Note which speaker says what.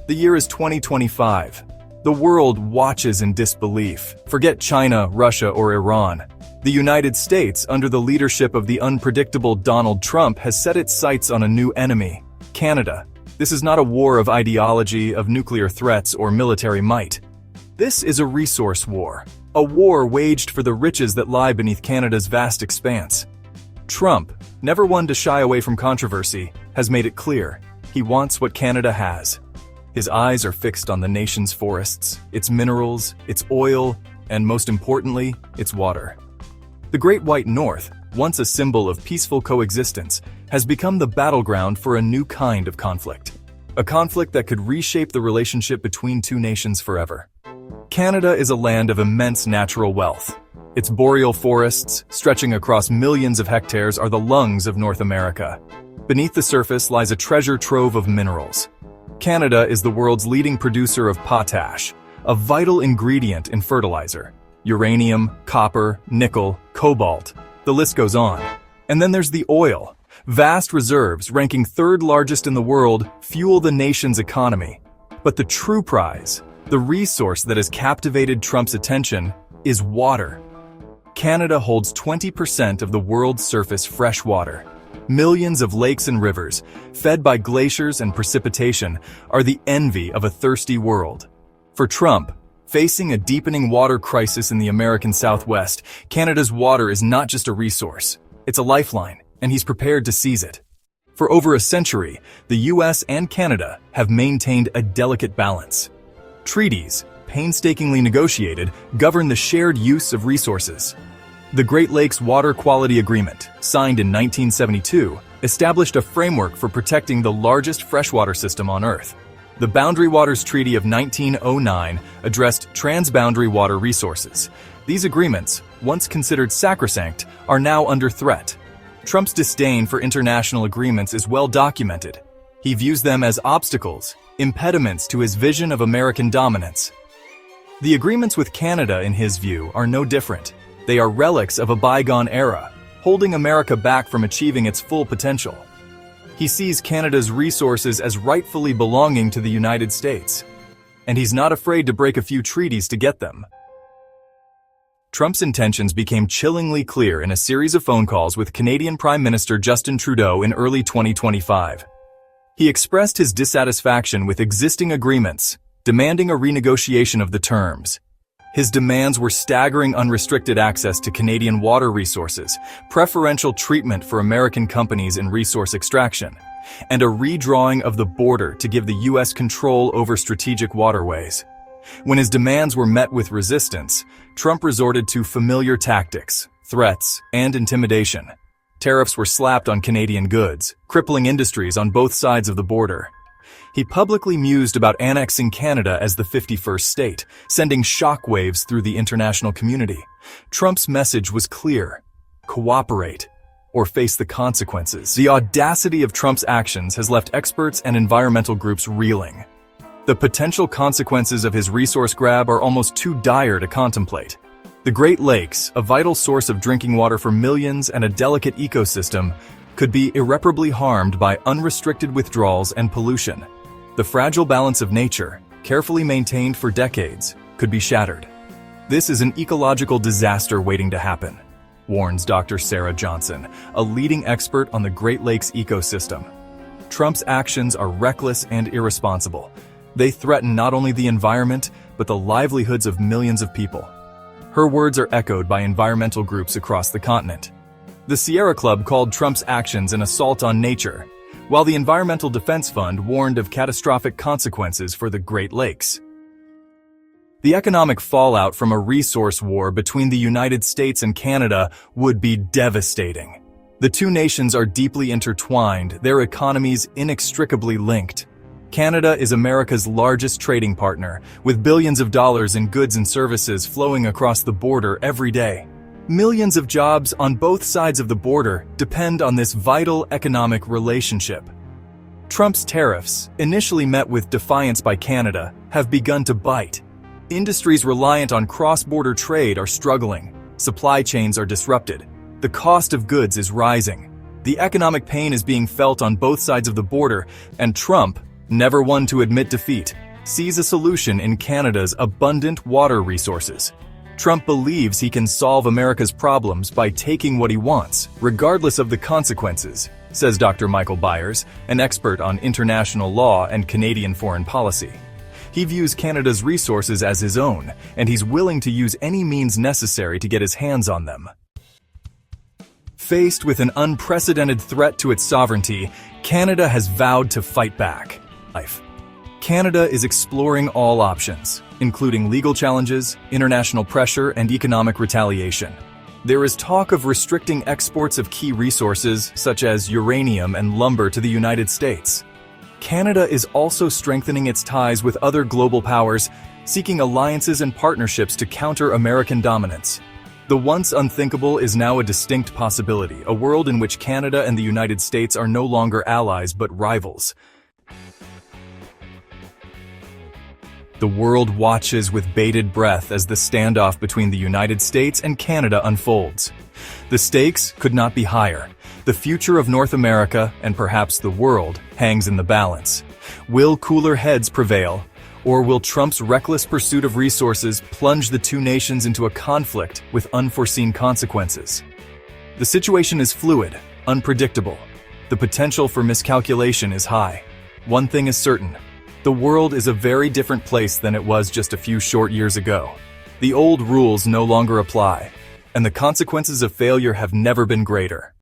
Speaker 1: The year is 2025. The world watches in disbelief. Forget China, Russia, or Iran. The United States, under the leadership of the unpredictable Donald Trump, has set its sights on a new enemy, Canada. This is not a war of ideology, of nuclear threats, or military might. This is a resource war, a war waged for the riches that lie beneath Canada's vast expanse. Trump, never one to shy away from controversy, has made it clear he wants what Canada has. His eyes are fixed on the nation's forests, its minerals, its oil, and most importantly, its water. The Great White North, once a symbol of peaceful coexistence, has become the battleground for a new kind of conflict. A conflict that could reshape the relationship between two nations forever. Canada is a land of immense natural wealth. Its boreal forests, stretching across millions of hectares, are the lungs of North America. Beneath the surface lies a treasure trove of minerals. Canada is the world's leading producer of potash, a vital ingredient in fertilizer. Uranium, copper, nickel, cobalt, the list goes on. And then there's the oil. Vast reserves, ranking third largest in the world, fuel the nation's economy. But the true prize, the resource that has captivated Trump's attention, is water. Canada holds 20% of the world's surface fresh water. Millions of lakes and rivers, fed by glaciers and precipitation, are the envy of a thirsty world. For Trump, facing a deepening water crisis in the American Southwest, Canada's water is not just a resource, it's a lifeline, and he's prepared to seize it. For over a century, the US and Canada have maintained a delicate balance. Treaties, painstakingly negotiated, govern the shared use of resources. The Great Lakes Water Quality Agreement, signed in 1972, established a framework for protecting the largest freshwater system on Earth. The Boundary Waters Treaty of 1909 addressed transboundary water resources. These agreements, once considered sacrosanct, are now under threat. Trump's disdain for international agreements is well documented. He views them as obstacles, impediments to his vision of American dominance. The agreements with Canada, in his view, are no different. They are relics of a bygone era, holding America back from achieving its full potential. He sees Canada's resources as rightfully belonging to the United States, and he's not afraid to break a few treaties to get them. Trump's intentions became chillingly clear in a series of phone calls with Canadian Prime Minister Justin Trudeau in early 2025. He expressed his dissatisfaction with existing agreements, demanding a renegotiation of the terms. His demands were staggering unrestricted access to Canadian water resources, preferential treatment for American companies in resource extraction, and a redrawing of the border to give the U.S. control over strategic waterways. When his demands were met with resistance, Trump resorted to familiar tactics, threats, and intimidation. Tariffs were slapped on Canadian goods, crippling industries on both sides of the border. He publicly mused about annexing Canada as the 51st state, sending shockwaves through the international community. Trump's message was clear: cooperate or face the consequences. The audacity of Trump's actions has left experts and environmental groups reeling. The potential consequences of his resource grab are almost too dire to contemplate. The Great Lakes, a vital source of drinking water for millions and a delicate ecosystem, could be irreparably harmed by unrestricted withdrawals and pollution. The fragile balance of nature, carefully maintained for decades, could be shattered. This is an ecological disaster waiting to happen, warns Dr. Sarah Johnson, a leading expert on the Great Lakes ecosystem. Trump's actions are reckless and irresponsible. They threaten not only the environment, but the livelihoods of millions of people. Her words are echoed by environmental groups across the continent. The Sierra Club called Trump's actions an assault on nature, while the Environmental Defense Fund warned of catastrophic consequences for the Great Lakes. The economic fallout from a resource war between the United States and Canada would be devastating. The two nations are deeply intertwined, their economies inextricably linked. Canada is America's largest trading partner, with billions of dollars in goods and services flowing across the border every day. Millions of jobs on both sides of the border depend on this vital economic relationship. Trump's tariffs, initially met with defiance by Canada, have begun to bite. Industries reliant on cross-border trade are struggling. Supply chains are disrupted. The cost of goods is rising. The economic pain is being felt on both sides of the border, and Trump, never one to admit defeat, sees a solution in Canada's abundant water resources. Trump believes he can solve America's problems by taking what he wants, regardless of the consequences, says Dr. Michael Byers, an expert on international law and Canadian foreign policy. He views Canada's resources as his own, and he's willing to use any means necessary to get his hands on them. Faced with an unprecedented threat to its sovereignty, Canada has vowed to fight back. Canada is exploring all options, including legal challenges, international pressure, and economic retaliation. There is talk of restricting exports of key resources, such as uranium and lumber, to the United States. Canada is also strengthening its ties with other global powers, seeking alliances and partnerships to counter American dominance. The once unthinkable is now a distinct possibility, a world in which Canada and the United States are no longer allies but rivals. The world watches with bated breath as the standoff between the United States and Canada unfolds. The stakes could not be higher. The future of North America, and perhaps the world, hangs in the balance. Will cooler heads prevail, or will Trump's reckless pursuit of resources plunge the two nations into a conflict with unforeseen consequences? The situation is fluid, unpredictable. The potential for miscalculation is high. One thing is certain: the world is a very different place than it was just a few short years ago. The old rules no longer apply, and the consequences of failure have never been greater.